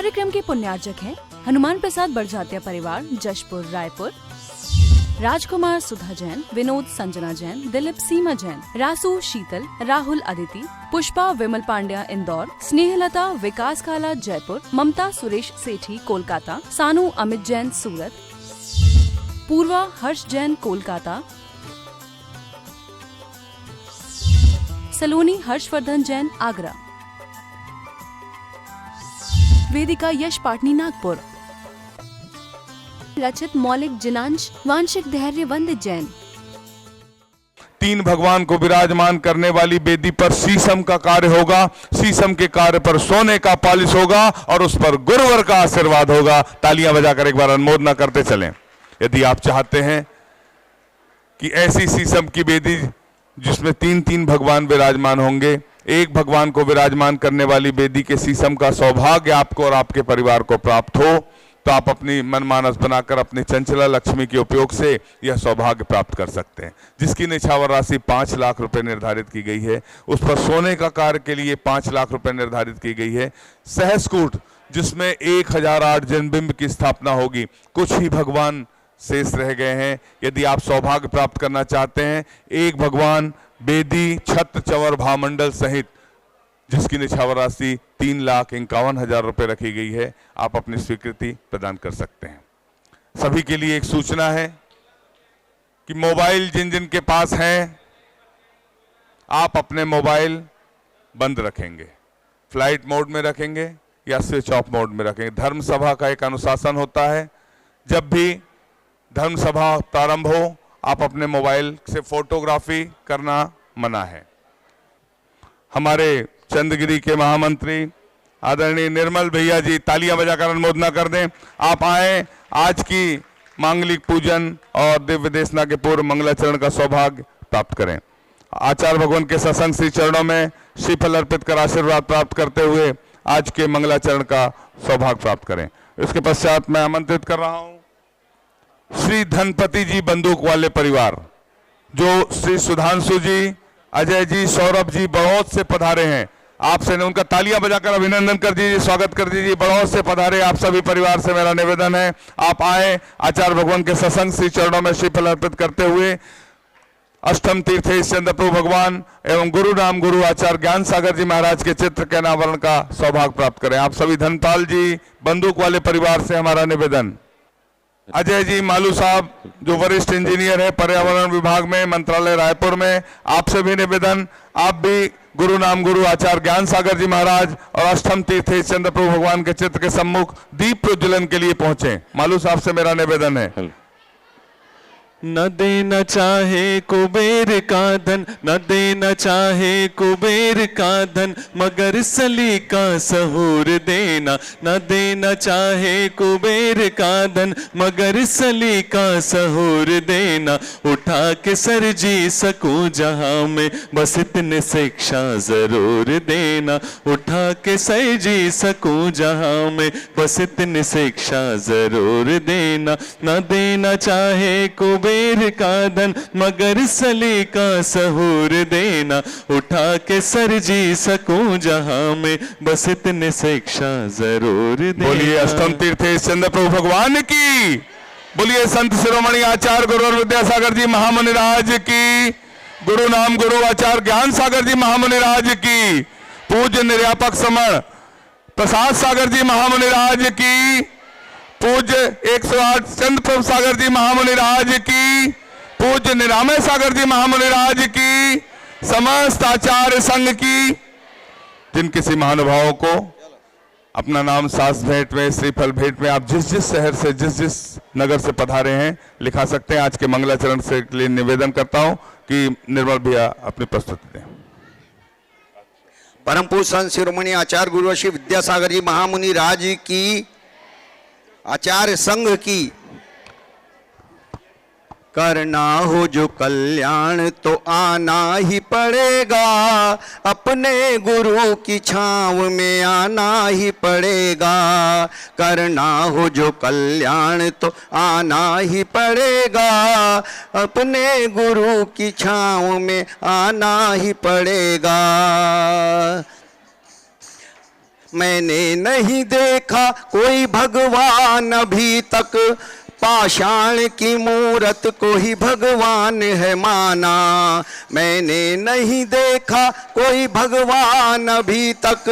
कार्यक्रम के पुण्यार्चक हैं हनुमान प्रसाद बड़जात्या परिवार, जशपुर, रायपुर। राजकुमार सुधा जैन, विनोद संजना जैन, दिलीप सीमा जैन, रासू शीतल, राहुल अदिति, पुष्पा विमल पांड्या इंदौर, स्नेहलता विकास काला जयपुर, ममता सुरेश सेठी कोलकाता, सानू अमित जैन सूरत, पूर्वा हर्ष जैन कोलकाता, सलोनी हर्षवर्धन जैन आगरा, वेदिका यश पाटनी नागपुर, रचित मौलिक जिनांश वांशिक धैर्य वंदित जैन। तीन भगवान को विराजमान करने वाली वेदी पर शीशम का कार्य होगा, शीशम के कार्य पर सोने का पॉलिश होगा और उस पर गुरुवर का आशीर्वाद होगा। तालियां बजाकर एक बार अनुमोदना करते चलें। यदि आप चाहते हैं कि ऐसी शीशम की वेदी जिसमें तीन तीन भगवान विराजमान होंगे, एक भगवान को विराजमान करने वाली वेदी के शीशम का सौभाग्य आपको और आपके परिवार को प्राप्त हो, तो आप अपनी मनमानस बनाकर अपनी चंचला लक्ष्मी के उपयोग से यह सौभाग्य प्राप्त कर सकते हैं। जिसकी निछावर राशि 5 लाख रुपए निर्धारित की गई है, उस पर सोने का कार्य के लिए 5 लाख रुपए निर्धारित की गई है। सहस्कूट जिसमें 1008 जन्मबिंब की स्थापना होगी, कुछ ही भगवान शेष रह गए हैं। यदि आप सौभाग्य प्राप्त करना चाहते हैं, एक भगवान बेदी छत्र चवर भामंडल सहित जिसकी निछावर राशि 3,51,000 रुपए रखी गई है, आप अपनी स्वीकृति प्रदान कर सकते हैं। सभी के लिए एक सूचना है कि मोबाइल जिन जिन के पास हैं, आप अपने मोबाइल बंद रखेंगे, फ्लाइट मोड में रखेंगे या स्विच ऑफ मोड में रखेंगे। धर्म सभा का एक अनुशासन होता है, जब भी धर्म सभा प्रारंभ हो आप अपने मोबाइल से फोटोग्राफी करना मना है। हमारे चंद्रगिरी के महामंत्री आदरणीय निर्मल भैया जी, तालियां बजाकर अनुमोदना कर दें। आप आए, आज की मांगलिक पूजन और दिव्य देशना के पूर्व मंगलाचरण का सौभाग्य प्राप्त करें। आचार्य भगवान के सत्संग श्री चरणों में श्रीफल अर्पित कर आशीर्वाद प्राप्त करते हुए आज के मंगलाचरण का सौभाग्य प्राप्त करें। इसके पश्चात मैं आमंत्रित कर रहा हूं श्री धनपति जी बंदूक वाले परिवार, जो श्री सुधांशु जी, अजय जी, सौरभ जी बड़ौद से पधारे हैं। आपसे उनका तालियां बजाकर अभिनंदन कर दीजिए, स्वागत कर दीजिए। बड़ौद से पधारे आप सभी परिवार से मेरा निवेदन है, आप आए, आचार्य भगवान के सत्संग श्री चरणों में श्रीफल अर्पित करते हुए अष्टम तीर्थेश चंद्र प्रभु भगवान एवं गुरु नाम गुरु आचार्य ज्ञान सागर जी महाराज के चित्र के अनावरण का सौभाग्य प्राप्त करें। आप सभी धनपाल जी बंदूक वाले परिवार से हमारा निवेदन। अजय जी मालू साहब जो वरिष्ठ इंजीनियर है पर्यावरण विभाग में, मंत्रालय रायपुर में, आपसे भी निवेदन, आप भी गुरु नाम गुरु आचार्य ज्ञान सागर जी महाराज और अष्टम तीर्थेश चंद्र प्रभु भगवान के चित्र के सम्मुख दीप प्रज्वलन के लिए पहुंचे। मालू साहब से मेरा निवेदन है। न देना चाहे कुबेर का धन, न देना चाहे कुबेर का धन, मगर सली का सहूर देना। न देना चाहे कुबेर का धन, मगर सली का सहूर देना। उठा के सर जी सकूं जहां में, बस इतने शिक्षा जरूर देना। उठा के सर जी सकूं जहां में, बस इतने शिक्षा जरूर देना। न देना चाहे कुबेर का धन, मगर सली का सहूर देना। उठा के सर जी सकूं जहां में, बस इतने शिक्षा जरूर देना। बोलिए अष्टम तीर्थेश चंद्र प्रभु भगवान की, बोलिए संत शिरोमणि आचार्य गुरुवर विद्यासागर जी महामुनि राज की, गुरु नाम गुरु आचार्य ज्ञान सागर जी महामुनि राज की, पूज्य निर्यापक समण प्रसाद सागर जी महामुनि राज की, पूज्य 108 चंद्र प्रभु सागर जी महामुनि राज की, पूज्य निरामय सागर जी महामुनि राज की, समस्त आचार्य संघ की। जिन किसी महानुभावों को अपना नाम सास भेंट में, श्रीफल भेंट में आप जिस जिस शहर से, जिस जिस नगर से पधारे हैं लिखा सकते हैं। आज के मंगलाचरण से के लिए निवेदन करता हूं कि निर्मल भैया अपनी प्रस्तुति दें। परम पूज्य संत शिरोमणि आचार्य गुरु श्री विद्यासागर जी महामुनि राज की, आचार्य संघ की। करना हो जो कल्याण तो आना ही पड़ेगा, अपने गुरु की छांव में आना ही पड़ेगा। करना हो जो कल्याण तो आना ही पड़ेगा, अपने गुरु की छांव में आना ही पड़ेगा। मैंने नहीं देखा कोई भगवान अभी तक, पाषाण की मूरत को ही भगवान है माना। मैंने नहीं देखा कोई भगवान अभी तक,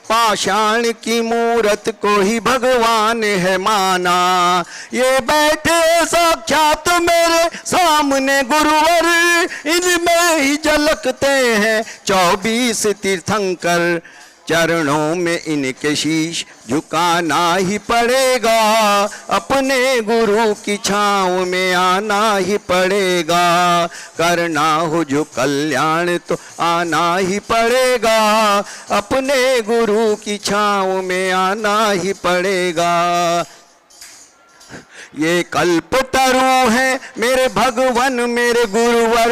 पाषाण की मूरत को ही भगवान है माना। ये बैठे साक्षात मेरे सामने गुरुवर, इनमें ही झलकते हैं 24 तीर्थंकर। चरणों में इनके शीश झुकाना ही पड़ेगा, अपने गुरु की छाँव में आना ही पड़ेगा। करना हो जो कल्याण तो आना ही पड़ेगा, अपने गुरु की छाँव में आना ही पड़ेगा। ये कल्पतरु है मेरे भगवन मेरे गुरुवर,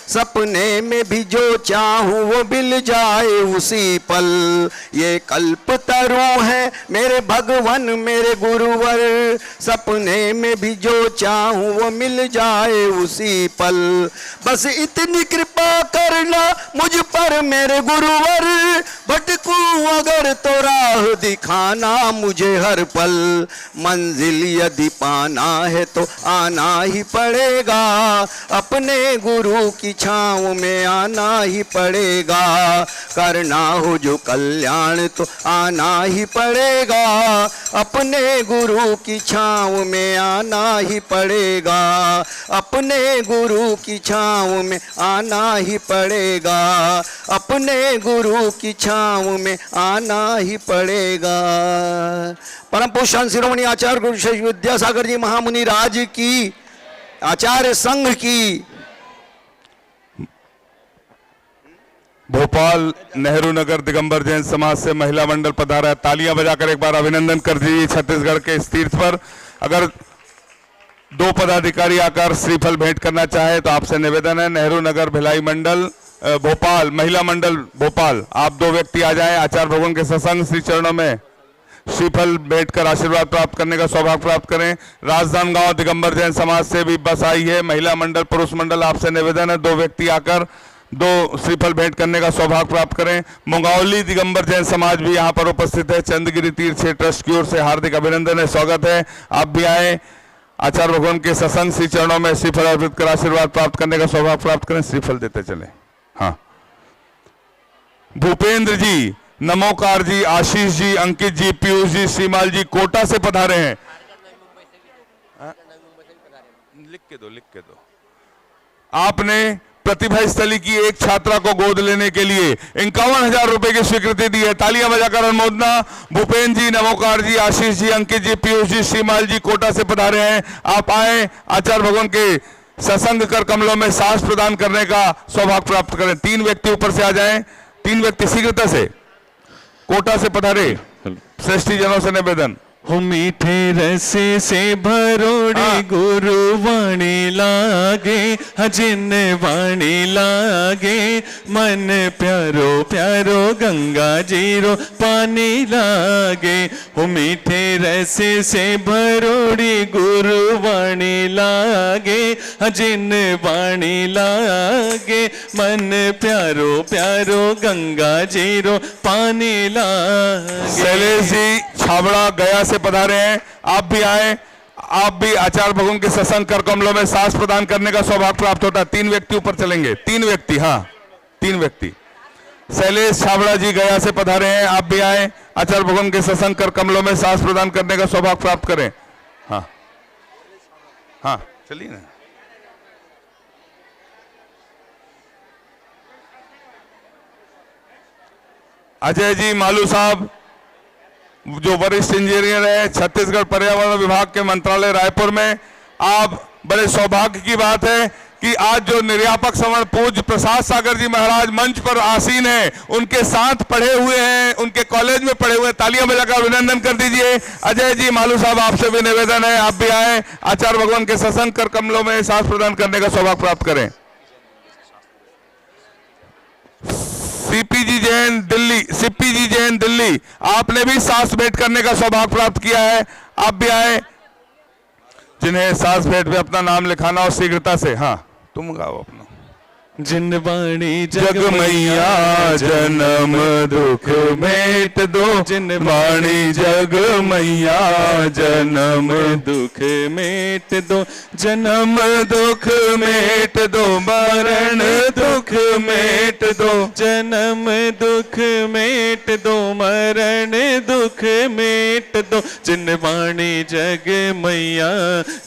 सपने में भी जो चाहूँ वो मिल जाए उसी पल। ये कल्पतरु है मेरे भगवन मेरे गुरुवर, सपने में भी जो चाहूँ वो मिल जाए उसी पल। बस इतनी कृपा करना मुझ पर मेरे गुरुवर, भटकूं अगर तो राह दिखाना मुझे हर पल। मंजिल यदि पाना है तो आना ही पड़ेगा, अपने गुरु की छाँव में आना ही पड़ेगा। करना हो जो कल्याण तो आना ही पड़ेगा, अपने गुरु की छाँव में आना ही पड़ेगा, अपने गुरु की छाँव में आना ही पड़ेगा, अपने गुरु की छाँव में आना ही पड़ेगा। परम पुरुषान शिरोमणि आचार्य गुरु श्री विद्यासागर जी महामुनि राज की, आचार्य संघ की। भोपाल नेहरू नगर दिगंबर जैन समाज से महिला मंडल पधारा है। तालियां बजाकर एक बार अभिनंदन कर दीजिए छत्तीसगढ़ के इस तीर्थ पर। अगर दो पदाधिकारी आकर श्रीफल भेंट करना चाहे तो आपसे निवेदन है। नेहरू नगर भिलाई मंडल भोपाल, महिला मंडल भोपाल, आप दो व्यक्ति आ जाएं। आचार्य भगवान के सत्संग श्री चरणों में श्रीफल भेंट कर आशीर्वाद प्राप्त करने का सौभाग्य प्राप्त करें। राजनांदगांव दिगंबर जैन समाज से भी बस आई है। महिला मंडल पुरुष मंडल, आपसे निवेदन है दो व्यक्ति आकर दो श्रीफल भेंट करने का सौभाग्य प्राप्त करें। मुंगावली दिगंबर जैन समाज भी यहाँ पर उपस्थित है। चंद्रगिरी तीर्थ क्षेत्र ट्रस्ट की ओर से हार्दिक अभिनंदन है, स्वागत है। आप भी आए, आचार्य भगवान के सत्संग श्री चरणों में श्रीफल अर्पित कर आशीर्वाद प्राप्त करने का सौभाग्य प्राप्त करें। श्रीफल देते चले। हाँ, भूपेंद्र जी, नमोकार जी, आशीष जी, अंकित जी, पीयूष जी, श्रीमाल जी कोटा से पधारे हैं। लिख के दो। आपने प्रतिभा स्थली की एक छात्रा को गोद लेने के लिए 51,000 रुपए की स्वीकृति दी है। तालियां बजाकर अनुमोदना। भूपेंद्र जी, नमोकार जी, आशीष जी, अंकित जी, पीयूष जी, श्रीमाल जी कोटा से पधारे हैं। आप आए, आचार्य भगवान के सत्संग कर कमलों में सांस प्रदान करने का सौभाग्य प्राप्त करें। 3 व्यक्ति ऊपर से आ जाएं, 3 व्यक्ति शीघ्रता से कोटा से पधारे। श्रेष्ठी जनों से निवेदन। हो मीठे रसे से भरोड़ी गुरु वाणी लागे, हजिन वाणी लागे, मन प्यारो प्यारो गंगा जीरो पानी लागे। हो मीठे रसे से भरोड़ी गुरु वाणी लागे, हजिन वाणी लागे, मन प्यारो प्यारो गंगा जीरो पानी लागे। शैलेश जी छाबड़ा गया से पधारे हैं। आप भी आए, आप भी आचार्य भगवान के सत्संग कर कमलों में सांस प्रदान करने का सौभाग्य प्राप्त होता है। 3 व्यक्ति ऊपर चलेंगे, 3 व्यक्ति, हाँ 3 व्यक्ति। शैलेश छाबड़ा जी गया से पधारे हैं। आप भी आए, आचार्य भगवान के सत्संग कर कमलों में सांस प्रदान करने का सौभाग्य प्राप्त करें। हाँ हाँ, चलिए ना। अजय जी मालू साहब, जो वरिष्ठ इंजीनियर है छत्तीसगढ़ पर्यावरण विभाग के मंत्रालय रायपुर में। आप बड़े सौभाग्य की बात है कि आज जो निर्यापक श्रवण पूज्य प्रसाद सागर जी महाराज मंच पर आसीन हैं, उनके साथ पढ़े हुए हैं, उनके कॉलेज में पढ़े हुए हैं। तालियां बजाकर अभिनंदन कर दीजिए। अजय जी मालू साहब, आपसे भी निवेदन है, आप भी आए, आचार्य भगवान के सत्संग कर कमलों में सांस प्रदान करने का सौभाग्य प्राप्त करें। सीपी जी जैन दिल्ली, आपने भी सांस भेंट करने का सौभाग्य प्राप्त किया है। आप भी आए, जिन्हें सांस भेंट में अपना नाम लिखाना और शीघ्रता से। हाँ, तुम गाओ अपना। जिन वाणी जग मैया जन्म दुख मेट दो, जिन वाणी जग मैया जन्म दुख मेट दो, जन्म दुख मेट दो, मरण दुख मेट दो, जन्म दुख मेट दो, मरण दुख मेट दो, जिन वाणी जग मैया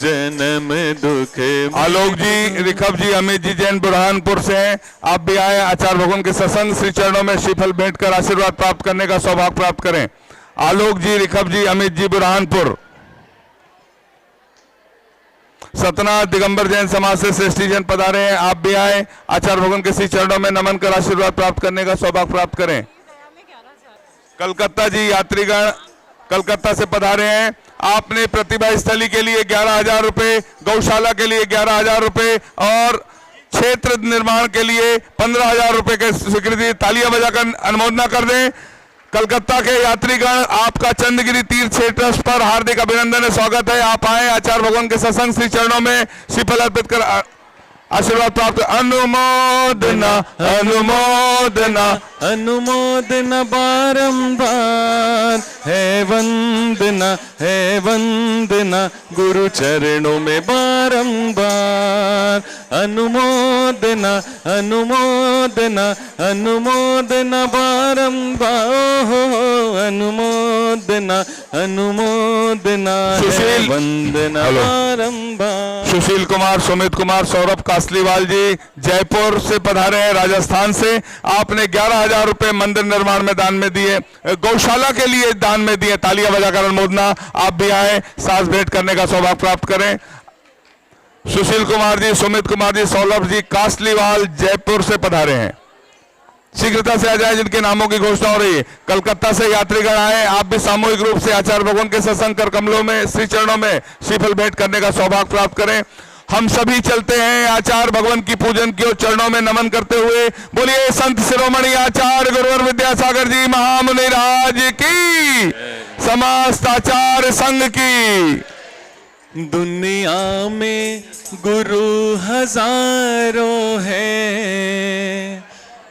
जन्म दुख। आलोक जी, रिखब जी, अमित जी जैन बुरहानपुर से हैं। आप भी आए आचार्य भगवान के सत्संग श्री चरणों में श्रीफल भेंट कर आशीर्वाद प्राप्त करने का सौभाग्य प्राप्त करें। आलोक जी, रिखब जी, अमित जी बुरहानपुर। सतना दिगंबर जैन समाज से श्रेष्ठी जैन पधारे हैं। आप भी आए आचार्य भगवान के श्री चरणों में नमन कर आशीर्वाद प्राप्त करने का सौभाग्य प्राप्त करें। कलकत्ता जी, यात्रीगण कलकत्ता से पधारे हैं। आपने प्रतिभा स्थली के लिए 11,000 रुपए, गौशाला के लिए 11,000 रुपए और क्षेत्र निर्माण के लिए 15,000 रुपए के स्वीकृति। तालियां बजाकर अनुमोदना कर दें। कलकत्ता के यात्रीगण, आपका चंद्रगिरी तीर्थ क्षेत्र पर हार्दिक अभिनंदन है, स्वागत है। आप आए आचार्य भगवान के सत्संग श्री चरणों में श्रीफल अर्पित कर आशीर्वाद प्राप्त। अनुमोदना अनुमोदना अनुमोदना बारंबार है वंदना, है वंदना गुरु चरणों में बारंबार। अनुमोदना अनुमोदना अनुमोदना बारंबार, अनुमोदना अनुमोदना है वंदना बारंबार। सुशील कुमार, सुमित कुमार, सौरभ कासलीवाल जी जयपुर से पधारे हैं, राजस्थान से। आपने 11,000 रुपए मंदिर निर्माण में दान में दिए, गौशाला के लिए दान में दिए। तालियां बजाकर अनुमोदना। आप भी आए, सास भेंट करने का सौभाग्य प्राप्त करें। सुशील कुमार जी, सुमित कुमार जी, सौरभ जी कासलीवाल जयपुर से पधारे हैं। शीघ्रता से आ जाए जिनके नामों की घोषणा हो रही है। कलकत्ता से यात्रीगण आए। आप भी सामूहिक रूप से आचार्य भगवान के सत्संग कर कमलों में श्री चरणों में श्रीफल भेंट करने का सौभाग्य प्राप्त करें। हम सभी चलते हैं आचार्य भगवान की पूजन की ओर, चरणों में नमन करते हुए। बोलिए संत शिरोमणि आचार्य गुरुवर विद्यासागर जी महामुनि राज की, समस्त आचार्य संघ की। दुनिया में गुरु हजारों है,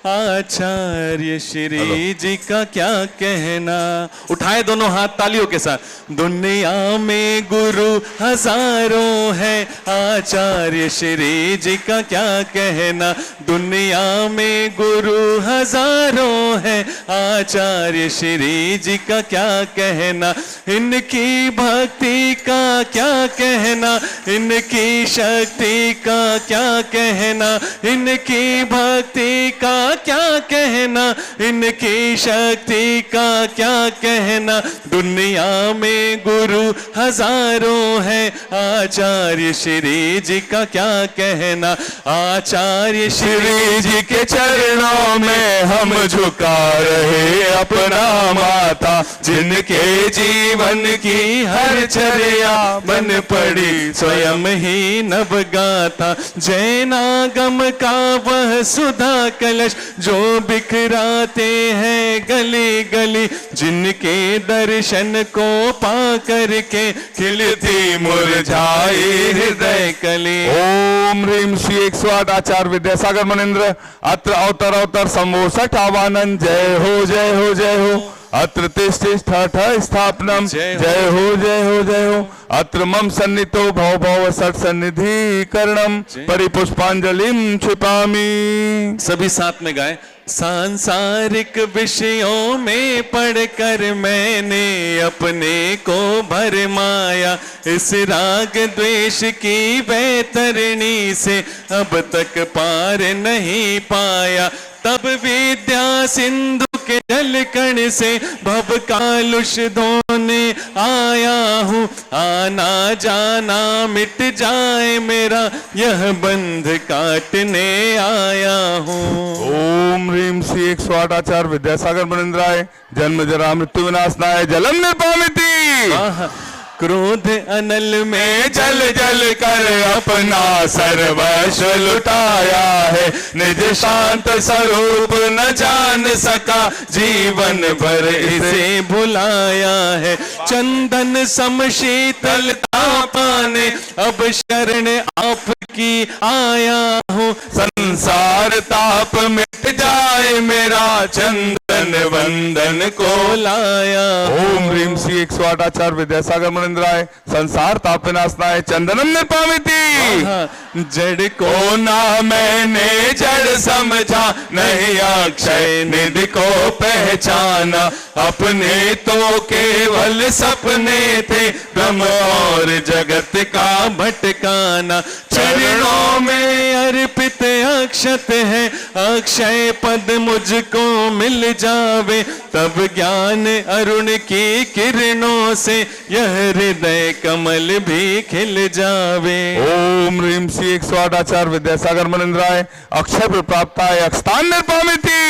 आचार्य श्री जी का क्या कहना। उठाए दोनों हाथ तालियों के साथ। दुनिया में गुरु हजारों है, आचार्य श्री जी का क्या कहना। दुनिया में गुरु हजारों है, आचार्य श्री जी का क्या कहना। इनकी भक्ति का क्या कहना, इनकी शक्ति का क्या कहना, इनकी भक्ति का क्या कहना, इनकी शक्ति का क्या कहना। दुनिया में गुरु हजारों हैं, आचार्य श्री जी का क्या कहना। आचार्य श्री जी के चरणों में हम झुका रहे अपना माथा, जिनके जीवन की हर चर्या बन पड़ी स्वयं ही नवगाथा। जैनागम का वह सुधा कलश जो बिखराते हैं गली गली, जिनके दर्शन को पा करके खिलती मुरझाई हृदय कली। ओम ह्रीम श्री 108 आचार्य विद्यासागर मनिंद्र अत्र अवतर अवतर संवोसठ आवानंद। जय हो जय हो जय हो। अत्र तिष्ठ स्थापनम। जय हो जय हो जय हो। अत्र मम सन्नितो भव भव सट सन्निधि करणम परिपुष्पांजलिम क्षिपामि। सभी साथ में गाएं। सांसारिक विषयों में पढ़कर मैंने अपने को भरमाया, इस राग द्वेष की वैतरणी से अब तक पार नहीं पाया। तब विद्या सिंधु के जल कण से भव कालुष धोने आया हूँ। आना जाना मिट जाए मेरा, यह बंध काटने आया हूँ। ओम ह्रीम श्री 108 आचार्य विद्यासागर मनिंद्राय। जन्म जरा मृत्यु विनाशनाय जलम निर्पामिति। क्रोध अनल में जल जल कर अपना सर्वस्व लुटाया है, निज शांत स्वरूप न जान सका, जीवन भर इसे भुलाया है। चंदन सम शीतलता पाने अब शरण आपकी आया हूँ। संसार चंदन वंदन को लाया। ओम ह्रीम श्री 108 आचार्य विद्यासागर मुनिंद्राय संसार ताप विनाशनाय चंदनम निर्पामिति। जड़ को को ना मैंने जड़ समझा, नहीं अक्षय निधि को पहचाना, अपने तो केवल सपने थे, ब्रह्म और जगत का भटकाना। चरणों में अर्पित अक्षत है, अक्षय पद मुझको मिल जावे, तब ज्ञान अरुण की किरणों से यह हृदय कमल भी खिल जावे। ओम ह्रीम श्री 108 आचार्य विद्यासागर मुनिंद्राय अक्षय प्राप्ताय अक्षतान निर्पामिति।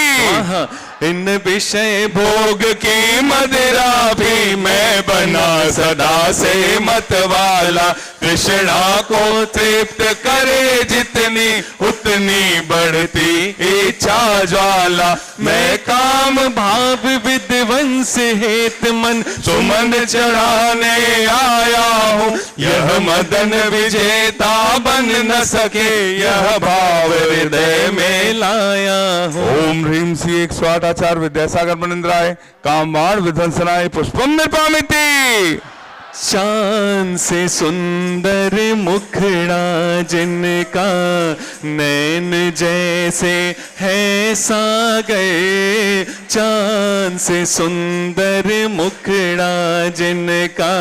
इन विषय भोग की मदिरा भी मैं बना सदा से मत वाला, कृष्णा को तृप्त करे जितनी उतनी बढ़ती इच्छा ज्वाला। मैं काम भाव विद्वंस हेत मन सुमन चढ़ाने आया हूँ, यह मदन विजेता बन न सके, यह भाव हृदय में लाया हूँ। ओम ह्रीम श्री 108 आचार्य विद्यासागर मुनिंद्राय कामबाण विध्वंसनाय पुष्पम निर्पामिति। शान से सुंदर मुखड़ा जिनका, नैन जैसे है सागर। चांद से सुंदर मुखड़ा जिनका,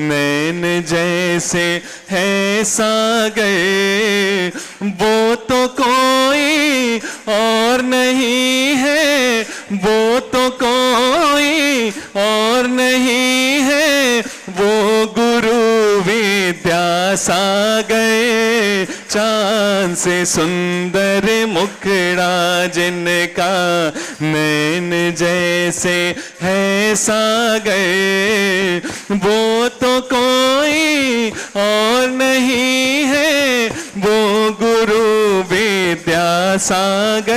नैन जैसे है सागर। वो तो कोई और नहीं है, वो तो कोई और नहीं है, वो गुरु विद्यासागर। चांद से सुंदर मुखड़ा जिनका, नैन जैसे है सागर। वो तो कोई और नहीं है, वो गुरु विद्यासागर।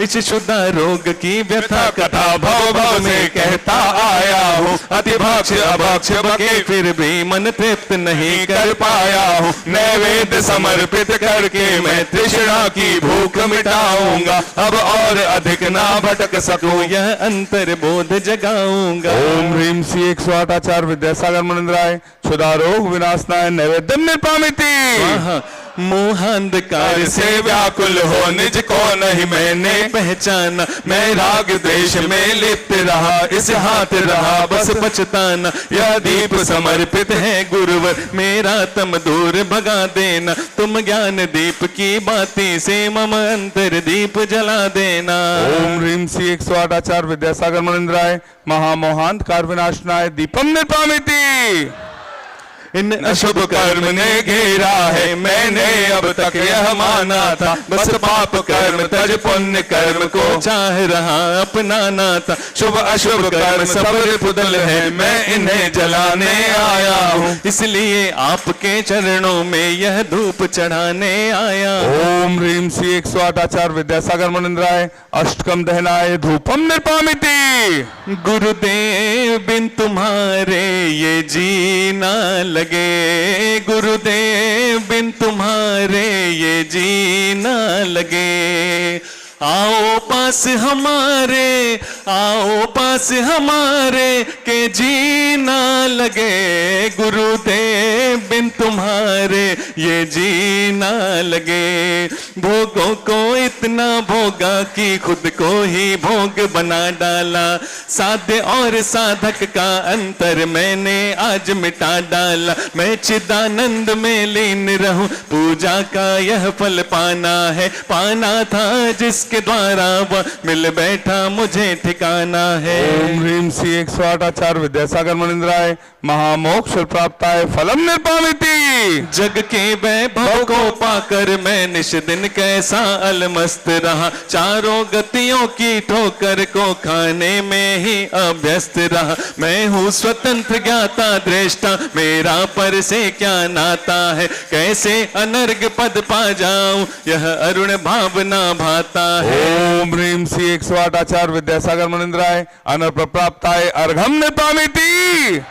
इस शुद्ध रोग की व्यथा कथा भव भव में कहता आया हूँ, अति भक्ष अभक्ष बके फिर भी मन तृप्त नहीं कर पाया हूँ। नैवेद्य समर्पित करके मैं तृष्णा की भूख मिटाऊंगा, अब और अधिक ना भटक सकूं, यह अंतर बोध जगाऊंगा। ओम ह्रीम श्री 108 आचार्य विद्यासागर मुनिंद्राय क्षुधा रोग विनाशनाय नैवेद्यम निर्पामिति। मोहांधकार से व्याकुल हो निज को नहीं मैंने पहचाना, मैं राग द्वेष में लिप्त रहा, इस हाथ रहा बस पछताना। यह दीप समर्पित है गुरुवर, मेरा तम दूर भगा देना। तुम ज्ञान दीप की बाती से मम अंतर दीप जला देना। ओम ह्रीम श्री 108 आचार्य विद्यासागर मुनिंद्राय महामोहांधकार विनाशनाय दीपम निर्पामिति। इन अशुभ कर्म ने घेरा है, मैंने अब तक यह माना था, बस पाप कर्म तज पुण्य कर्म को चाह रहा अपनाना था। शुभ अशुभ कर्म सब पुदल है, मैं इन्हें जलाने आया हूँ, इसलिए आपके चरणों में यह धूप चढ़ाने आया। ओम ह्रीम श्री 108 आचार्य विद्यासागर मुनिंद्राय अष्टकम दहनाय धूपम निर्पामिति। गुरुदेव बिन तुम्हारे ये जीना लगे, गुरुदेव बिन तुम्हारे ये जीना लगे। आओ पास हमारे, आओ पास हमारे के जीना लगे। गुरुदेव बिन तुम्हारे ये जीना लगे। भोगों को इतना भोगा कि खुद को ही भोग बना डाला। साध्य और साधक का अंतर मैंने आज मिटा डाला। मैं चिदानंद में लीन रहूं, पूजा का यह फल पाना है। पाना था जिसके द्वारा वह मिल बैठा, मुझे ठिकाना है। ओम ह्रीम श्री 108 आचार्य विद्यासागर मुनिंद्राय महामोक्ष प्राप्ताय फलम निर्पामिति। जग के वैभव को पाकर मैं निश दिन कैसा अलमस्त रहा। चारों गतियों की ठोकर को खाने में ही अभ्यस्त रहा। मैं हूँ स्वतंत्र ज्ञाता दृष्टा, मेरा पर से क्या नाता है। कैसे अनर्ग पद पा जाऊं, यह अरुण भावना भाता है। ओम ह्रीम श्री 108 आचार्य विद्यासागर मुनिंद्राय अनर्प प्राप्ताय अर्घम निर्पामिति।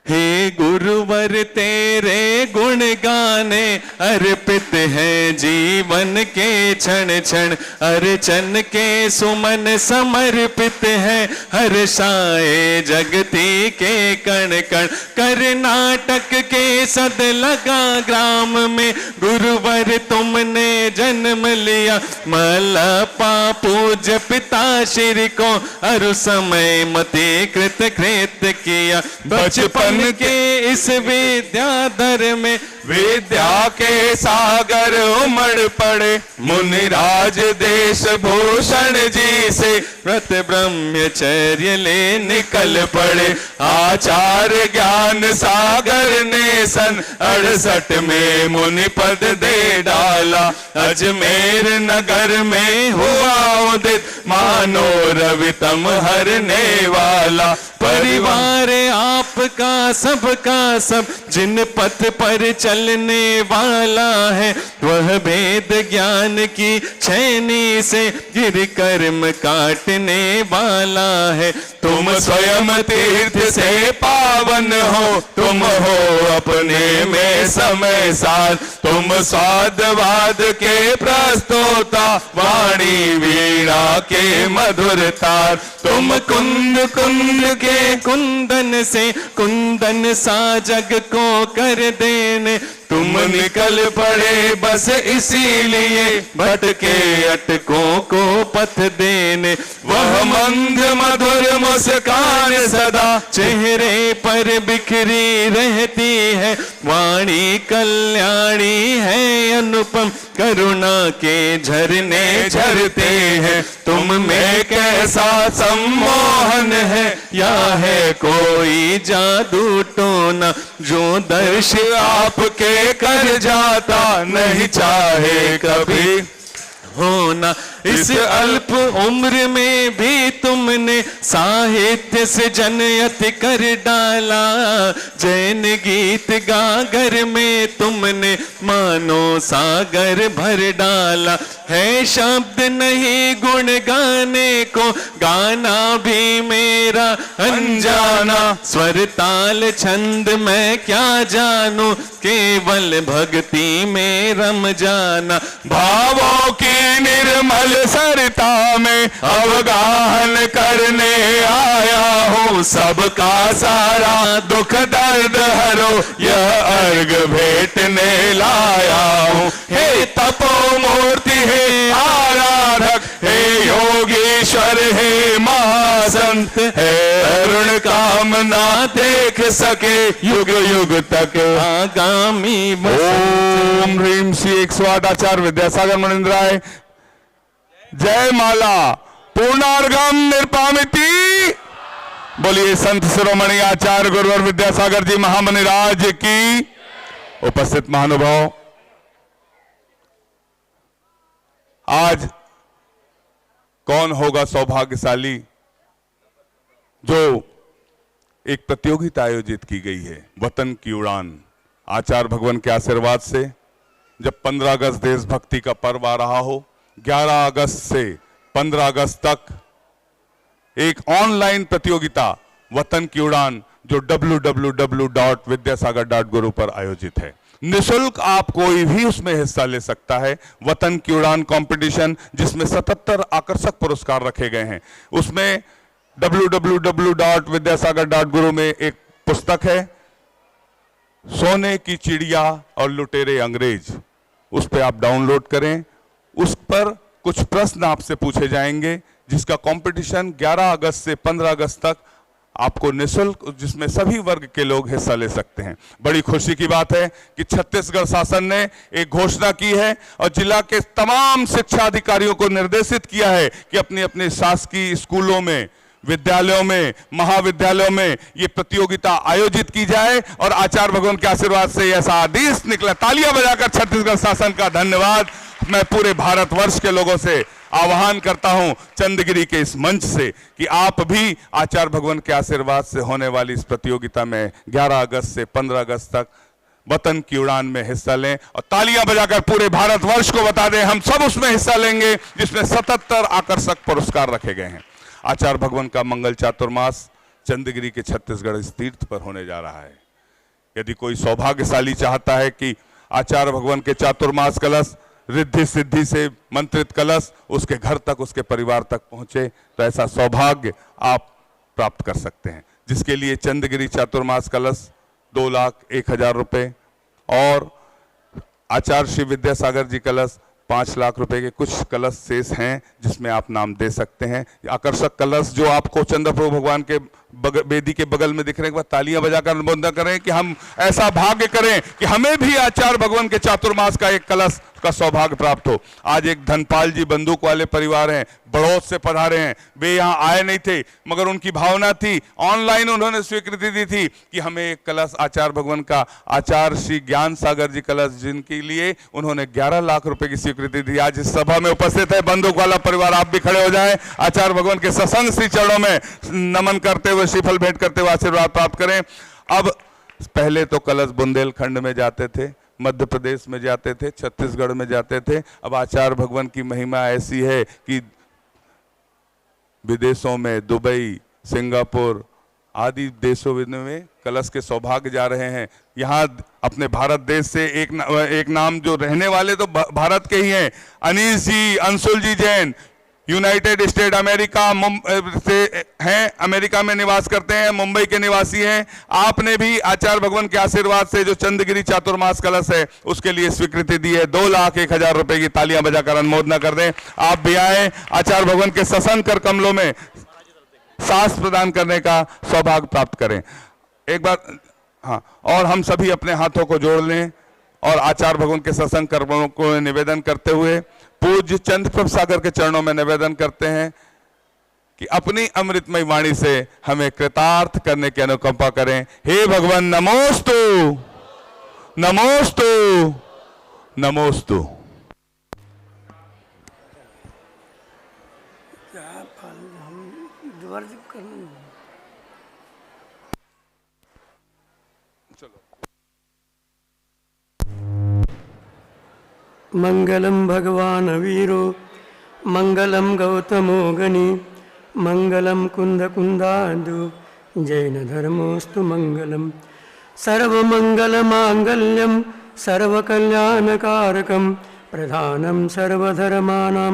हे गुरुवर तेरे गुण गाने अर्पित है जीवन के क्षण क्षण, अर्चन के सुमन समर्पित है हर्षाए जगती के कण कण। कर्नाटक के सद लगा ग्राम में गुरुवर तुमने जन्म लिया, मलपा पूज्य पिता श्री को अरु समय मति कृत कृत किया। बचपन के इस विद्याधर में विद्या के सागर उमड़ पड़े, मुनिराज देश भूषण जी से व्रत ब्रह्मचर्य ले निकल पड़े। आचार्य ज्ञान सागर ने सन 68 में मुनि पद दे डाला। अजमेर नगर में हुआ उदित मानो रवि तम हरने वाला। परिवार आपका सबका सब, जिन पथ पर चलने वाला है वह वेद ज्ञान की छैनी से गिर कर्म काटने वाला है। तुम स्वयं तीर्थ से पावन हो, तुम हो अपने में समय साथ। तुम स्वादवाद के प्रस्तोता, वाणी वीणा के मधुर तार। तुम कुंद कुंद के कुंदन से कुंदन सा जग को कर देने, तुम निकल पड़े बस इसीलिए भटके अटकों को पथ देने। वह मंद मधुर मुस्कान सदा चेहरे पर बिखरी रहती है, वाणी कल्याणी है अनुपम, करुणा के झरने झरते हैं। तुम में कैसा सम्मोहन है, या है कोई जादू टोना, जो दर्श आपके कर जाता नहीं चाहे कभी होना। इस अल्प उम्र में भी तुमने साहित्य से जनयति कर डाला, जैन गीत गागर में तुमने मानो सागर भर डाला। है शब्द नहीं गुण गाने को, गाना भी मेरा अनजाना, स्वर ताल छंद मैं क्या जानूं, केवल भक्ति में रम जाना। भावों की निर्मल सरता में अवगाहन करने आया हूँ, सबका सारा दुख दर्द हरो यह अर्घ भेटने लाया हूँ। हे तपो मूर्ति हे आराधक, हे योगीश्वर हे महासंत, हे अरुण कामना देख सके युग युग तक आगामी। ओम ह्रीम श्री 108 आचार्य विद्यासागर मणिन्द्राय। जय माला पूर्णार्घम निरपामिति। बोलिए संत शिरोमणि आचार्य गुरुवर विद्यासागर जी महामनि राज की। उपस्थित महानुभाव, आज कौन होगा सौभाग्यशाली जो एक प्रतियोगिता आयोजित की गई है, वतन की उड़ान। आचार्य भगवान के आशीर्वाद से जब 15 अगस्त देशभक्ति का पर्व आ रहा हो, 11 अगस्त से 15 अगस्त तक एक ऑनलाइन प्रतियोगिता वतन की उड़ान जो www.vidyasagar.guru पर आयोजित है। निशुल्क आप कोई भी उसमें हिस्सा ले सकता है। वतन की उड़ान कंपटीशन, जिसमें 77 आकर्षक पुरस्कार रखे गए हैं। उसमें www.vidyasagar.guru में एक पुस्तक है, सोने की चिड़िया और लुटेरे अंग्रेज। उस पर आप डाउनलोड करें। उस पर कुछ प्रश्न आपसे पूछे जाएंगे, जिसका कंपटीशन 11 अगस्त से 15 अगस्त तक आपको निःशुल्क, जिसमें सभी वर्ग के लोग हिस्सा ले सकते हैं। बड़ी खुशी की बात है कि छत्तीसगढ़ शासन ने एक घोषणा की है और जिला के तमाम शिक्षा अधिकारियों को निर्देशित किया है कि अपने अपने शासकीय स्कूलों में, विद्यालयों में, महाविद्यालयों में ये प्रतियोगिता आयोजित की जाए। और आचार्य भगवान के आशीर्वाद से ऐसा आदेश निकला। तालियां बजाकर छत्तीसगढ़ शासन का धन्यवाद मैं पूरे भारतवर्ष के लोगों से आह्वान करता हूं, चंद्रगिरी के इस मंच से, कि आप भी आचार्य भगवान के आशीर्वाद से होने वाली इस प्रतियोगिता में 11 अगस्त से 15 अगस्त तक वतन की उड़ान में हिस्सा लें। और तालियां बजाकर पूरे भारतवर्ष को बता दें, हम सब उसमें हिस्सा लेंगे, जिसमें 77 आकर्षक पुरस्कार रखे गए हैं। आचार्य भगवान का मंगल चातुर्मास चंद्रगिरी के छत्तीसगढ़ इस तीर्थ पर होने जा रहा है। यदि कोई सौभाग्यशाली चाहता है कि आचार्य भगवान के चातुर्मास कलश रिद्धि सिद्धि से मंत्रित कलश उसके घर तक, उसके परिवार तक पहुंचे, तो ऐसा सौभाग्य आप प्राप्त कर सकते हैं, जिसके लिए चंद्रगिरी चातुर्मास कलश 2,01,000 रुपये और आचार्य श्री विद्यासागर जी कलश 5 लाख रुपए के कुछ कलश शेष हैं, जिसमें आप नाम दे सकते हैं। आकर्षक कलश जो आपको चंद्रप्रभु भगवान के वेदी के बगल में दिखने के बाद तालियां बजाकर अनुमोदन करें कि हम ऐसा भाग्य करें कि हमें भी आचार्य भगवान के चातुर्मास का एक कलश का सौभाग्य प्राप्त हो। आज एक धनपाल जी बंदूक वाले परिवार हैं, बड़ौद से पधारे हैं। वे यहाँ आए नहीं थे, मगर उनकी भावना थी, ऑनलाइन उन्होंने स्वीकृति दी थी कि हमें एक कलश आचार्य भगवान का, आचार्य श्री ज्ञान सागर जी कलश, जिनके लिए उन्होंने 11 लाख रुपए की स्वीकृति दी। आज इस सभा में उपस्थित है बंदूक वाला परिवार, आप भी खड़े हो जाएं, आचार्य भगवान के सत्संग श्री चरणों में नमन करते हुए, श्रीफल भेंट करते हुए आशीर्वाद प्राप्त करें। अब पहले तो कलश बुंदेलखंड में जाते थे, मध्य प्रदेश में जाते थे, छत्तीसगढ़ में जाते थे। अब आचार्य भगवान की महिमा ऐसी है कि विदेशों में, दुबई, सिंगापुर आदि देशों में कलश के सौभाग्य जा रहे हैं। यहाँ अपने भारत देश से एक नाम जो रहने वाले तो भारत के ही हैं, अनीश जी, अंशुल जी जैन, यूनाइटेड स्टेट अमेरिका से हैं, अमेरिका में निवास करते हैं, मुंबई के निवासी हैं। आपने भी आचार्य भगवान के आशीर्वाद से जो चंद्रगिरी चातुर्मास कलश है उसके लिए स्वीकृति दी है। 2,01,000 रुपए की तालियां बजाकर अनुमोदना कर दें। आप भी आए, आचार्य भगवान के सत्संग कर कमलों में सांस प्रदान करने का सौभाग्य प्राप्त करें। एक बार हाँ, और हम सभी अपने हाथों को जोड़ लें और आचार्य भगवान के सत्संग कर्मों को निवेदन करते हुए पूज्य चंद्रप्रभ सागर के चरणों में निवेदन करते हैं कि अपनी अमृतमय वाणी से हमें कृतार्थ करने की अनुकंपा करें। हे भगवान, नमोस्तु नमोस्तु नमोस्तु। मंगलम भगवान वीरो मंगलम गौतमो गणि मंगलम कुंद कुंदादु जैन धर्मोस्तु मंगलम सर्वमंगल मांगल्यम सर्वकल्याणकारकम प्रधानम सर्वधर्माणां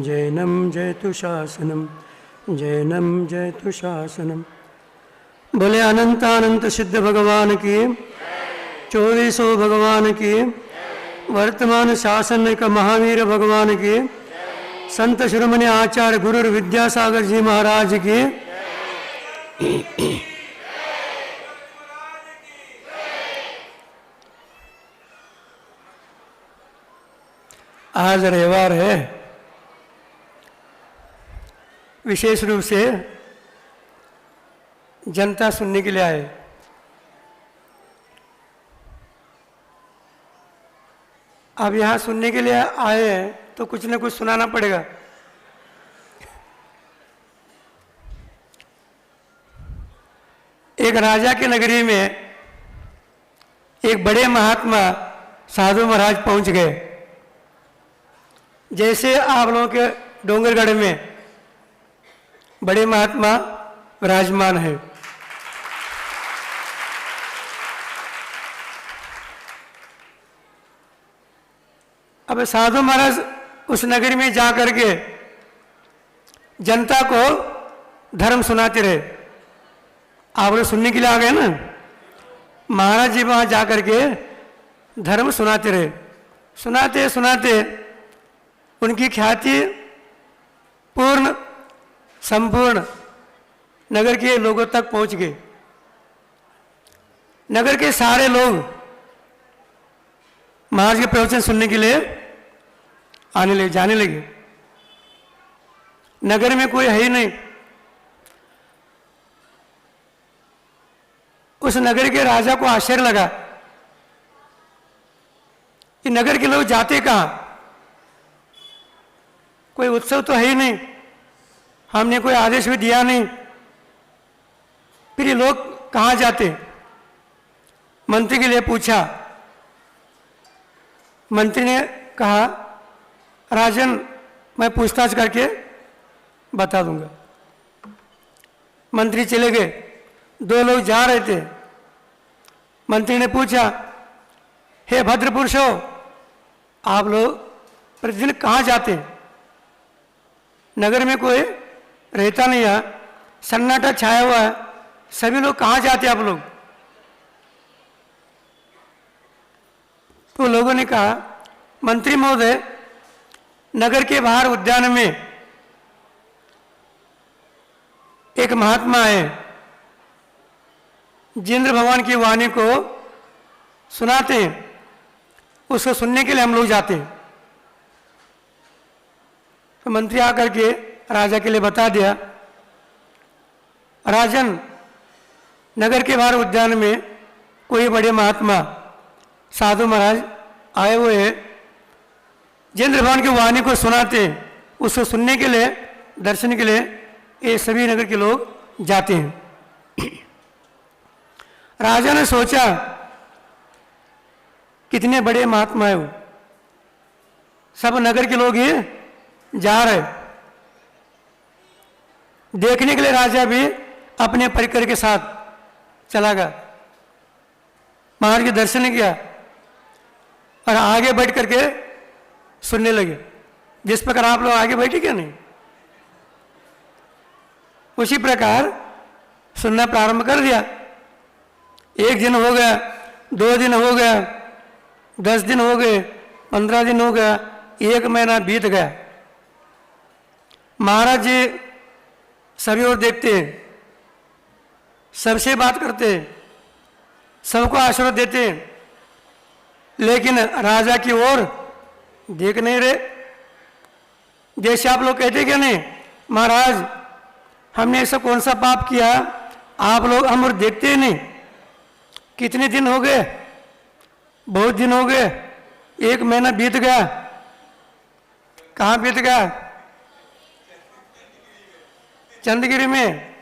जैनम जयतु शासनम जैनम जयतु शासनम। बोले अनंतानंत सिद्ध भगवान की, 2400 भगवान की, वर्तमान शासन का महावीर भगवान की, संत शिरोमणि आचार्य गुरु विद्यासागर जी महाराज की। आज रविवार है, विशेष रूप से जनता सुनने के लिए आए। अब यहाँ सुनने के लिए आए हैं तो कुछ न कुछ सुनाना पड़ेगा। एक राजा की नगरी में एक बड़े महात्मा साधु महाराज पहुंच गए। जैसे आप लोगों के डोंगरगढ़ में बड़े महात्मा विराजमान है, अब साधु महाराज उस नगरी में जा करके जनता को धर्म सुनाते रहे। आप लोग सुनने के लिए आ गए ना, महाराज जी वहां जा करके धर्म सुनाते रहे। सुनाते सुनाते उनकी ख्याति पूर्ण संपूर्ण नगर के लोगों तक पहुंच गई। नगर के सारे लोग महाराज के प्रवचन सुनने के लिए आने लगे, जाने लगे। नगर में कोई है ही नहीं। उस नगर के राजा को आश्चर्य लगा कि नगर के लोग जाते कहाँ, कोई उत्सव तो है ही नहीं, हमने कोई आदेश भी दिया नहीं, फिर ये लोग कहाँ जाते। मंत्री के लिए पूछा। मंत्री ने कहा, राजन मैं पूछताछ करके बता दूंगा। मंत्री चले गए, दो लोग जा रहे थे। मंत्री ने पूछा, हे भद्र पुरुषों, आप लोग प्रतिदिन कहाँ जाते हैं? नगर में कोई रहता नहीं है, सन्नाटा छाया हुआ है, सभी लोग कहाँ जाते हैं आप लोग? तो लोगों ने कहा, मंत्री महोदय, नगर के बाहर उद्यान में एक महात्मा है, जिंद्र भगवान की वाणी को सुनाते हैं, उसको सुनने के लिए हम लोग जाते हैं। तो मंत्री आकर के राजा के लिए बता दिया, राजन, नगर के बाहर उद्यान में कोई बड़े महात्मा साधु महाराज आए हुए हैं, जिंद्र भगवान की वाणी को सुनाते हैं, उसको सुनने के लिए, दर्शन के लिए ये सभी नगर के लोग जाते हैं। राजा ने सोचा, कितने बड़े महात्मा है वो, सब नगर के लोग ये जा रहे। देखने के लिए राजा भी अपने परिकर के साथ चला गया, महाराज के दर्शन किया और आगे बैठ करके सुनने लगे, जिस प्रकार आप लोग आगे बैठे क्या नहीं, उसी प्रकार सुनना प्रारंभ कर दिया। 1 दिन हो गया, 2 दिन हो गया, 10 दिन हो गए, 15 दिन हो गया, 1 महीना बीत गया। महाराज जी सभी ओर देखते हैं, सबसे बात करते हैं, सबको आशीर्वाद देते हैं, लेकिन राजा की ओर देख नहीं रहे। जैसे आप लोग कहते क्या नहीं, महाराज हमने ऐसा कौन सा पाप किया, आप लोग हम और देखते ही नहीं। कितने दिन हो गए, बहुत दिन हो गए, 1 महीना बीत गया, कहाँ बीत गया? चंदगिरी में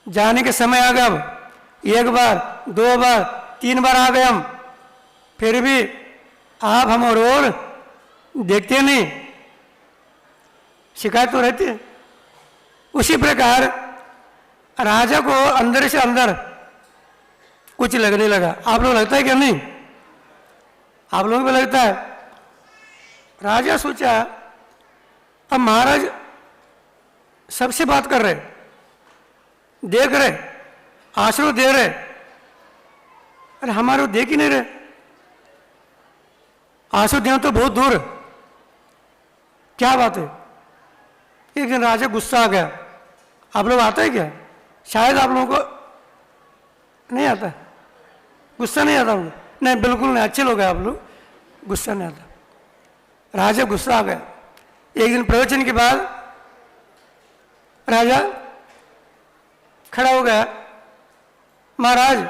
जाने के समय आ गया। अब 1 बार, 2 बार, 3 बार आ गए हम, फिर भी आप हम और देखते नहीं, शिकायत तो रहती है। उसी प्रकार राजा को अंदर से अंदर कुछ लगने लगा। आप लोग लगता है क्या नहीं? आप लोगों को लगता है। राजा सोचा, अब महाराज सबसे बात कर रहे, देख रहे, आशीर्वाद दे रहे, अरे हमारे को देख ही नहीं रहे, आंसू देना तो बहुत दूर, क्या बात है? एक दिन राजा गुस्सा आ गया। आप लोग आता है क्या? शायद आप लोगों को नहीं आता, गुस्सा नहीं आता आप लोग? नहीं, बिल्कुल नहीं, अच्छे लोग हैं आप लोग, गुस्सा नहीं आता। राजा गुस्सा आ गया। एक दिन प्रवचन के बाद राजा खड़ा हो गया, महाराज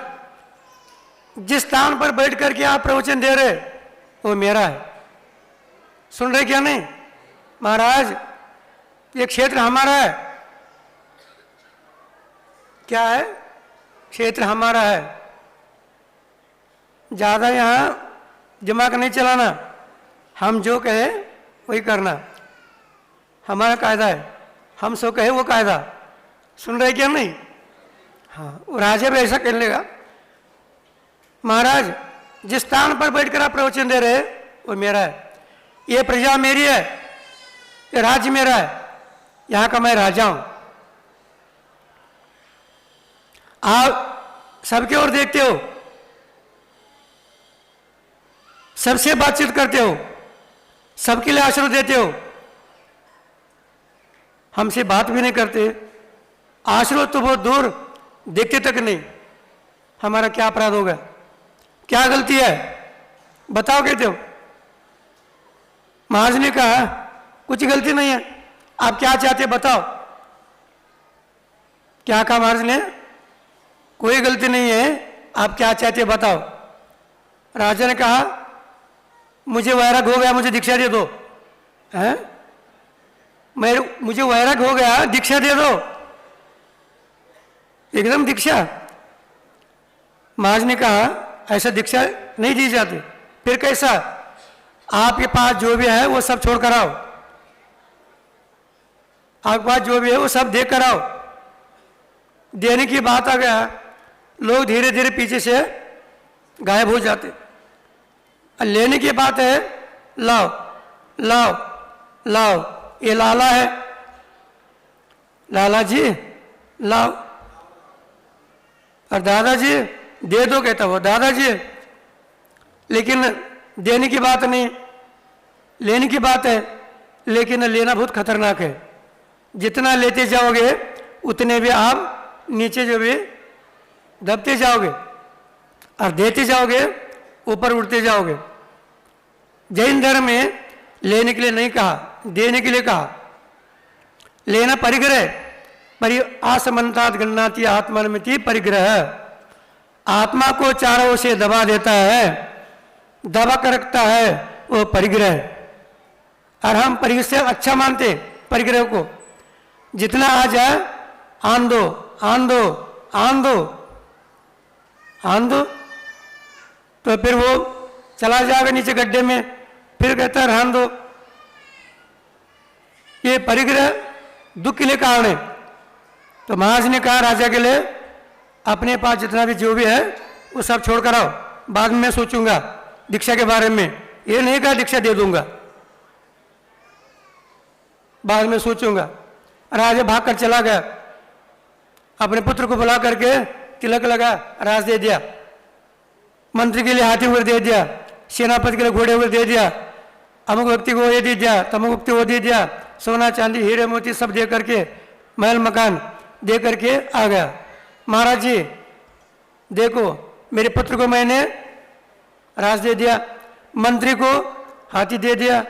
जिस स्थान पर बैठ करके आप प्रवचन दे रहे वो मेरा है, सुन रहे क्या नहीं? महाराज ये क्षेत्र हमारा है। क्या है? क्षेत्र हमारा है, ज्यादा यहां दिमाग नहीं चलाना, हम जो कहे वही करना, हमारा कायदा है, हम सो कहे वो कायदा, सुन रहे क्या नहीं? हाँ, वो राजा भी ऐसा कहने लगा, महाराज जिस स्थान पर बैठकर आप प्रवचन दे रहे वो मेरा है, ये प्रजा मेरी है, ये राज्य मेरा है, यहां का मैं राजा हूं। आप सबके ओर देखते हो, सबसे बातचीत करते हो, सबके लिए आशीर्वाद देते हो, हमसे बात भी नहीं करते, आशीर्वाद तो बहुत दूर, देखते तक नहीं। हमारा क्या अपराध होगा? क्या गलती है? बताओ कहते हो। महाराज ने कहा कुछ गलती नहीं है, आप क्या चाहते बताओ। क्या कहा महाराज ने? कोई गलती नहीं है, आप क्या चाहते बताओ। राजा ने कहा मुझे वैराग हो गया, मुझे दीक्षा दे दो। हैं? मुझे वैराग हो गया, दीक्षा दे दो, एकदम दीक्षा। महाराज ने कहा ऐसा दीक्षा नहीं दी जाती। फिर कैसा? आपके पास जो भी है वो सब छोड़ कर आओ, आपके पास जो भी है वो सब देख कर आओ, देने की बात आ गया, लोग धीरे धीरे पीछे से गायब हो जाते। और लेने की बात है, लाओ लाओ लाओ, ये लाला है, लाला जी लाओ, और दादाजी दे दो, कहता वो दादाजी। लेकिन देने की बात नहीं, लेने की बात है, लेकिन लेना बहुत खतरनाक है। जितना लेते जाओगे उतने भी आप नीचे जो भी दबते जाओगे, और देते जाओगे ऊपर उठते जाओगे। जैन धर्म में लेने के लिए नहीं कहा, देने के लिए कहा। लेना परिग्रह, परि असमन्तात गणनाति आत्मनिमिति परिग्रह, आत्मा को चारों से दबा देता है, दबा कर रखता है वो परिग्रह। और हम परिग्रह से अच्छा मानते परिग्रह को, जितना आ जाए आन दो आन दो आन दो आन दो, तो फिर वो चला जाएगा नीचे गड्ढे में, फिर कहता है रहन दो। ये परिग्रह दुख के लिए कारण है। तो महाराज ने कहा राजा के लिए, अपने पास जितना भी जो भी है वो सब छोड़ कर आओ, बाद में मैं सोचूंगा दीक्षा के बारे में। ये नहीं कहा दीक्षा दे दूंगा, बाद में सोचूंगा। राजा भाग कर चला गया, अपने पुत्र को बुला करके तिलक लगा, राज दे दिया। मंत्री के लिए हाथी उड़ दे दिया, सेनापति के लिए घोड़े उड़ दे दिया, अमुक व्यक्ति को ये दे दिया, तमुक व्यक्ति को दे दिया, सोना चांदी हीरे मोती सब दे करके, महल मकान दे करके आ गया। महाराज जी देखो, मेरे पुत्र को मैंने राज दे दिया, मंत्री को हाथी दे दिया,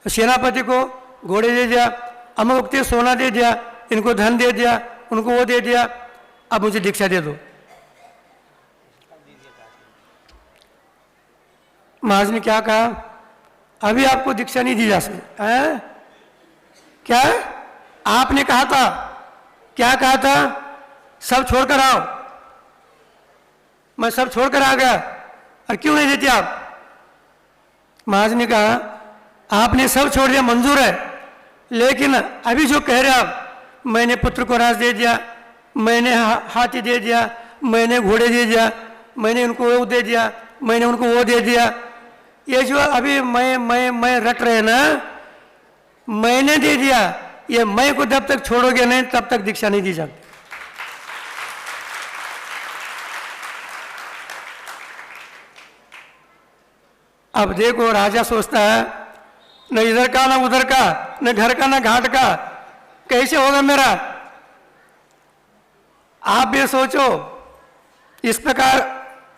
सेनापति को घोड़े दे दिया, अमुक व्यक्ति सोना दे दिया, इनको धन दे दिया, उनको वो दे दिया, अब मुझे दीक्षा दे दो। महाराज ने क्या कहा, अभी आपको दीक्षा नहीं दी जा सकती है। क्या आपने कहा था, क्या कहा था, सब छोड़कर आओ। मैं सब छोड़कर आ गया, और क्यों नहीं देते आप। महाराज ने कहा आपने सब छोड़ दिया, मंजूर है, लेकिन अभी जो कह रहे आप, मैंने पुत्र को राज दे दिया, मैंने हाथी दे दिया, मैंने घोड़े दे दिया, मैंने उनको वो दे दिया, मैंने उनको वो दे दिया, ये जो अभी मैं रट रहे ना, मैंने दे दिया, ये मैं को जब तक छोड़ोगे नहीं तब तक दीक्षा नहीं दी जाती। अब देखो राजा सोचता है, न इधर का न उधर का, न घर का न घाट का, कैसे होगा मेरा। आप भी सोचो, इस प्रकार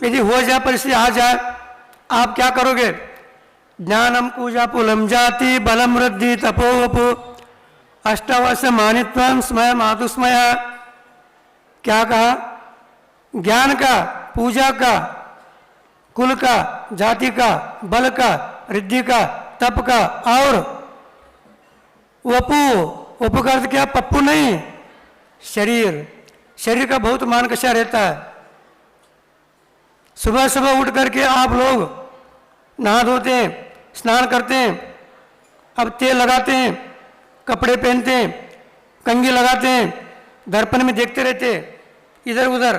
यदि हो जाए, परिस्थिति आ जाए, आप क्या करोगे। ज्ञानम पूजा पुलम जाति बलम वृद्धि तपोवपु अष्टावश्य मानित्वम स्मय मातुस्मय। क्या कहा, ज्ञान का, पूजा का, कुल का, जाति का, बल का, रिद्धि का, तप का, और वपु, वपु का अर्थ क्या, पप्पू नहीं, शरीर, शरीर का बहुत मान कषा रहता है। सुबह सुबह उठ करके आप लोग नहा धोते हैं, स्नान करते हैं, अब तेल लगाते हैं, कपड़े पहनते हैं, कंघी लगाते हैं, दर्पण में देखते रहते इधर उधर,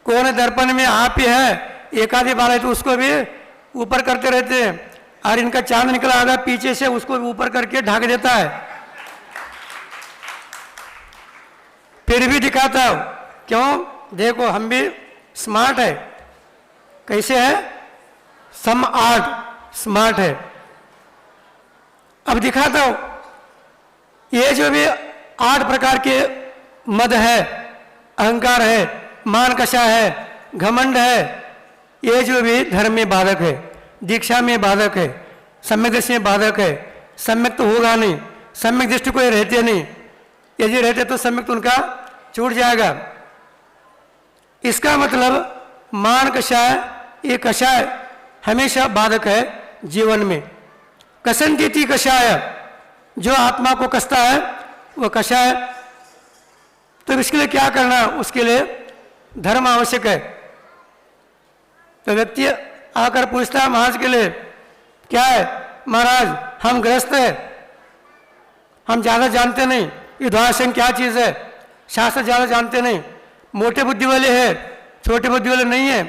कौन है दर्पण में, आप ही है, एक आधी बार है तो उसको भी ऊपर करते रहते हैं, और इनका चांद निकला आगा पीछे से, उसको भी ऊपर करके ढक देता है, फिर भी दिखाता है। क्यों, देखो हम भी स्मार्ट है। कैसे है, सम आर्ट, स्मार्ट है। अब दिखाता हूं, ये जो भी 8 प्रकार के मद है, अहंकार है, मान कषा है, घमंड है, ये जो भी धर्म में बाधक है, दीक्षा में बाधक है, सम्यक दृष्टि में बाधक है। सम्यक तो होगा नहीं, सम्यक दृष्टि को रहते नहीं, यदि रहते तो सम्यक तो उनका छूट जाएगा। इसका मतलब मान कषाय, ये कषाय हमेशा बाधक है जीवन में। कसंती कषाय, जो आत्मा को कसता है वो कषाय। तो इसके लिए क्या करना है, उसके लिए धर्म आवश्यक है। तो व्यक्ति आकर पूछता है महाराज के लिए, क्या है महाराज, हम गृहस्थ है, हम ज्यादा जानते नहीं, ये द्वादश क्या चीज है, शास्त्र ज़्यादा जानते नहीं, मोटे बुद्धि वाले हैं, छोटे बुद्धि वाले नहीं है,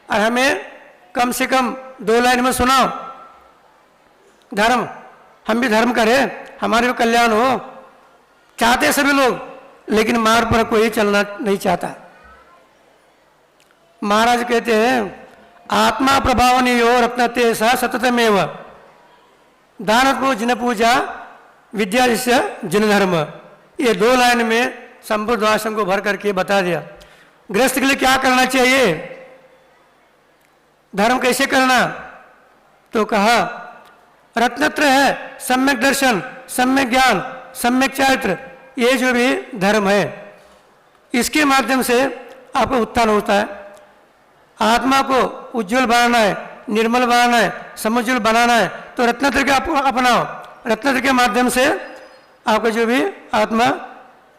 और हमें कम से कम 2 लाइन में सुनाओ धर्म, हम भी धर्म करें, हमारे भी कल्याण हो। चाहते सभी लोग, लेकिन मार्ग पर कोई चलना नहीं चाहता। महाराज कहते हैं आत्मा प्रभावनीयो रत्नते स सततमेव दान को जिन पूजा विद्या जिस्य जिन धर्म। ये 2 लाइन में संपूर्ण आश्रम को भर करके बता दिया। गृहस्थ के लिए क्या करना चाहिए, धर्म कैसे करना, तो कहा रत्नत्र है सम्यक दर्शन, सम्यक ज्ञान, सम्यक चरित्र, ये जो भी धर्म है इसके माध्यम से आपका उत्थान होता है। आत्मा को उज्जवल बनाना है, निर्मल बनाना है, समुज्वल बनाना है, तो रत्नत्र का अपनाओ। रत्नत्र के माध्यम से आपका जो भी आत्मा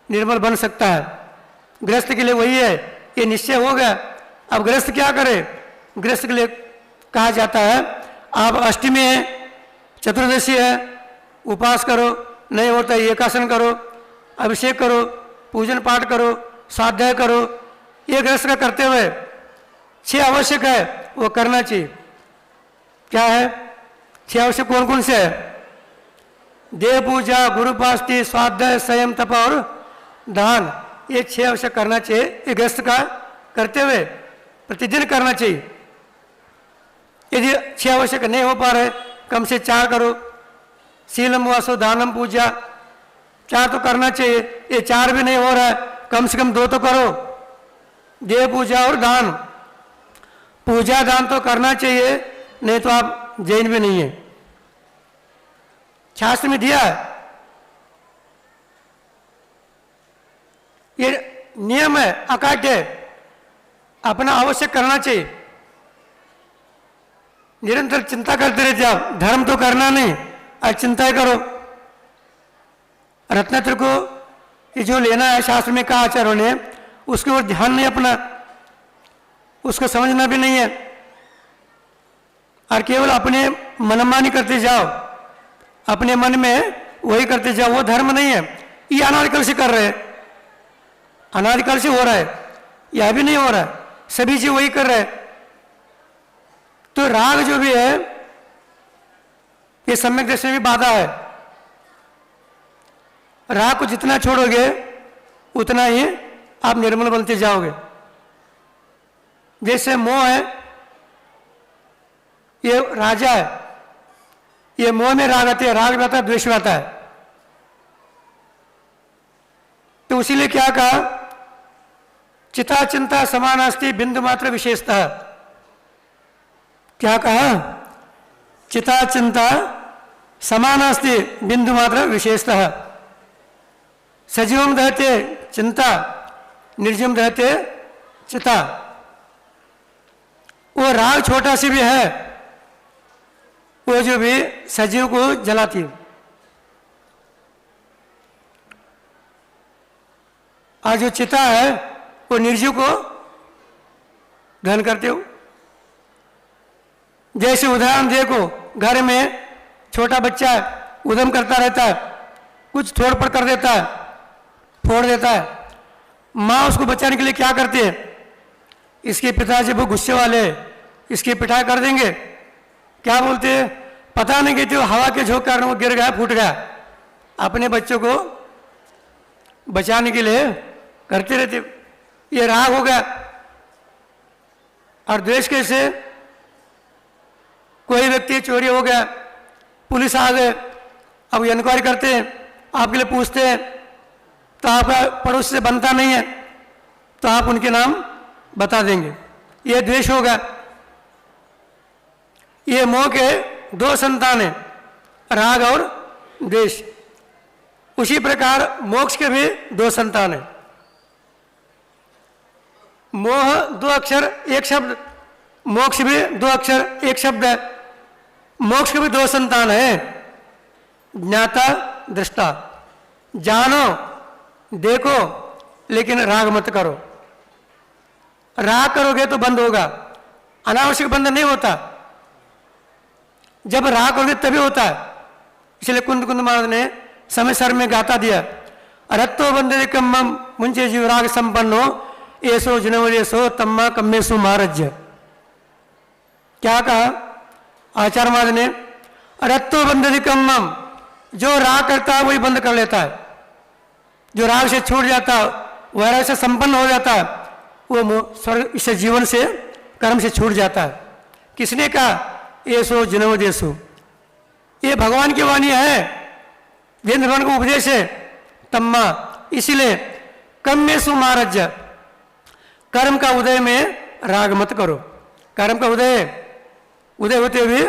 निर्मल बन सकता है। गृहस्थ के लिए वही है, ये निश्चय हो गया। अब गृहस्थ क्या करे, गृहस्थ के लिए कहा जाता है आप अष्टमी है, चतुर्दशी है, उपवास करो, नहीं होता एकासन करो, अभिषेक करो, पूजन पाठ करो, स्वाध्याय करो। ये गृहस्थ का करते हुए 6 आवश्यक है वो करना चाहिए। क्या है 6 आवश्यक, कौन कौन से है, देव पूजा, गुरुपाष्टि, स्वाध्याय, संयम, तप और दान, ये 6 आवश्यक करना चाहिए। ये गृहस्थ का करते हुए प्रतिदिन करना चाहिए। यदि 6 आवश्यक नहीं हो पा रहे, कम से 4 करो। शीलम वासो दानम पूजा, 4 तो करना चाहिए। ये 4 भी नहीं हो रहा है, कम से कम 2 तो करो, देव पूजा और दान। पूजा दान तो करना चाहिए, नहीं तो आप जैन भी नहीं है, शास्त्र में दिया है। ये नियम है, अकाट्य है, अपना आवश्यक करना चाहिए। निरंतर चिंता करते रहते आप, धर्म तो करना नहीं, आज चिंता ही करो। रत्नत्र को ये जो लेना है शास्त्र में कहा आचार्यों ने, उसके ओर ध्यान नहीं अपना, उसको समझना भी नहीं है, और केवल अपने मनमानी करते जाओ, अपने मन में वही करते जाओ, वो धर्म नहीं है। ये अनादिकाल से कर रहे हैं, अनादिकाल से हो रहा है, यह भी नहीं हो रहा है, सभी चीज वही कर रहे हैं। तो राग जो भी है ये सम्यक दृष्टि में भी बाधा है। राग को जितना छोड़ोगे उतना ही आप निर्मल बनते जाओगे। जैसे मोह है, ये राजा है, ये मोह में राग आते हैं, राग आता है, द्वेष आता है। तो इसीलिए क्या कहा, चिता चिंता समानास्ति बिंदु मात्र विशेषतः। क्या कहा, चिता चिंता समानास्ति बिंदु मात्र विशेषतः। सजीवम दहते चिंता, निर्जीवम दहते चिता। वो राग छोटा सी भी है, वो जो भी सजीव को जलाती है। और जो चिता है वो निर्जीव को दहन करते हो। जैसे उदाहरण देखो, घर में छोटा बच्चा उद्यम करता रहता है, कुछ थोड़ कर देता है, फोड़ देता है। माँ उसको बचाने के लिए क्या करती है, इसके पिताजी वो गुस्से वाले, इसकी पिटाई कर देंगे। क्या बोलते हैं, पता नहीं कहते, हवा के झोंके कारण वो गिर गया, फूट गया। अपने बच्चों को बचाने के लिए करते रहते। ये राग हो गया। और द्वेष कैसे, कोई व्यक्ति चोरी हो गया, पुलिस आ गए, अब इंक्वायरी करते हैं, आपके लिए पूछते हैं, तो आपका पड़ोस से बनता नहीं है, तो आप उनके नाम बता देंगे। ये द्वेष होगा। ये मोह के 2 संतान है, राग और द्वेष। उसी प्रकार मोक्ष के भी 2 संतान है। मोह 2 अक्षर 1 शब्द, मोक्ष भी 2 अक्षर 1 शब्द है। मोक्ष के भी 2 संतान है, ज्ञाता दृष्टा। जानो देखो, लेकिन राग मत करो। राग करोगे तो बंद होगा, अनावश्यक बंद नहीं होता। जब राग करोगे तभी होता है। इसलिए कुंद महाराज ने समय सर में गाता दिया, रत्तो बंदे कम्मम मुंचे जीव राग संपन्नो ऐसो जिनवदेशो तम्मा कम्मेसु महाराज्य। क्या कहा आचार्य महाराज ने? रत्तो बंधति कम्मम, जो राग करता है वही बंद कर लेता है, जो राग से छूट जाता है, वैराग से संपन्न हो जाता है, वो स्वर्ग इस जीवन से कर्म से छूट जाता है। किसने कहा? ऐसो जिनवदेशो, ये भगवान की वाणी है, वेद भगवान का उपदेश है। तम्मा, इसीलिए कम्मेसु महाराज्य, कर्म का उदय में राग मत करो। कर्म का उदय होते हुए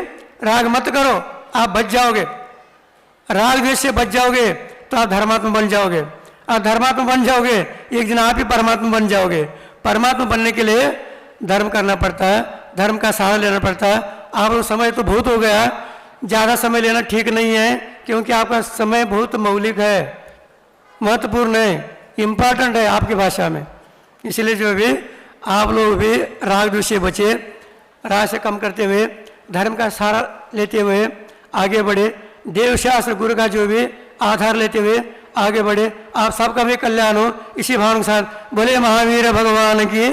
राग मत करो, आप बच जाओगे। राग द्वेष से बच जाओगे तो आप धर्मात्मा बन जाओगे। आप धर्मात्मा बन जाओगे, एक दिन आप ही परमात्मा बन जाओगे। परमात्मा बनने के लिए धर्म करना पड़ता है, धर्म का सहारा लेना पड़ता है। आप लोग समय तो बहुत हो गया, ज़्यादा समय लेना ठीक नहीं है, क्योंकि आपका समय बहुत मौलिक है, महत्वपूर्ण है, इम्पॉर्टेंट है आपकी भाषा में। इसलिए जो भी आप लोग भी राग द्वेष से बचे, राग से कम करते हुए धर्म का सहारा लेते हुए आगे बढ़े, देवशास्त्र गुरु का जो भी आधार लेते हुए आगे बढ़े। आप सबका भी कल्याण हो, इसी भावना के साथ बोले महावीर भगवान की।